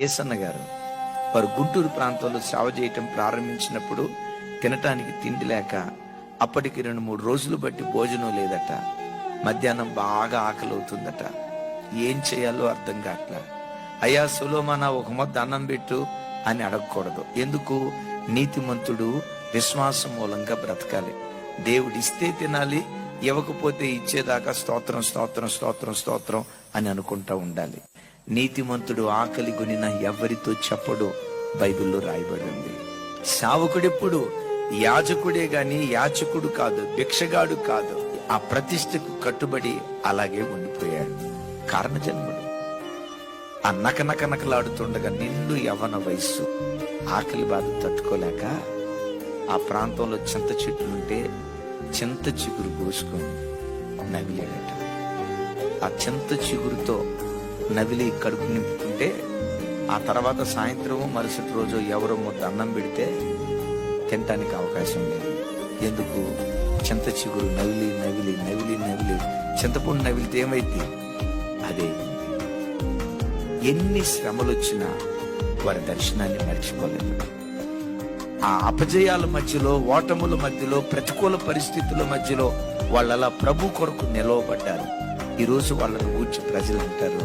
ఏసన్న గారు వారు గుంటూరు ప్రాంతంలో సేవ చేయటం ప్రారంభించినప్పుడు తినటానికి తిండి లేక అప్పటికి 2-3 రోజులు బట్టి భోజనం లేదట. మధ్యాహ్నం బాగా ఆకలి అవుతుందట. ఏం చేయాలో అర్థం కావట్లా. అయ్యా సొలొమోనా, ఒక మొద్ద అన్నం పెట్టు అని అడగకూడదు. ఎందుకు? నీతిమంతుడు విశ్వాసం మూలంగా బ్రతకాలి. దేవుడు ఇస్తే తినాలి, ఇవ్వకపోతే ఇచ్చేదాకా స్తోత్రం స్తోత్రం స్తోత్రం స్తోత్రం అని అనుకుంటా ఉండాలి. నీతిమంతుడు ఆకలి కొనిన ఎవరితో చెప్పడో బైబిల్లో రాయబడి ఉంది. సేవకుడెప్పుడు యాజకుడే గాని యాచకుడు కాదు, భిక్షగాడు కాదు. ఆ ప్రతిష్టకు కట్టుబడి అలాగే ఉండిపోయాడు. కారణజన్ముడు. ఆ నకనకనకలాడుతుండగా నిండు యవ్వన వయస్సు, ఆకలి బాధ తట్టుకోలేక ఆ ప్రాంతంలో చింత చెట్టులుంటే చింత చిగురు కోసుకొని నవిలేడట. ఆ చింత చిగురుతో నవిలి కడుపు నింపుతుంటే ఆ తర్వాత సాయంత్రం మరుసటి రోజు ఎవరో ముద్ద అన్నం పెడితే తినటానికి అవకాశం లేదు. ఎందుకు? చింత చిగురు నవిలి నవిలి నవిలి నవిలి చింతపండు నవిలితే ఏమైంది? అదే. ఎన్ని శ్రమలు వచ్చినా వారి దర్శనాన్ని మర్చిపోలేదు. ఆ అపజయాల మధ్యలో, ఓటముల మధ్యలో, ప్రతికూల పరిస్థితుల మధ్యలో వాళ్ళలా ప్రభు కొరకు నిలవబడ్డారు. ఈరోజు వాళ్ళను గూర్చి ప్రజలు అంటారు,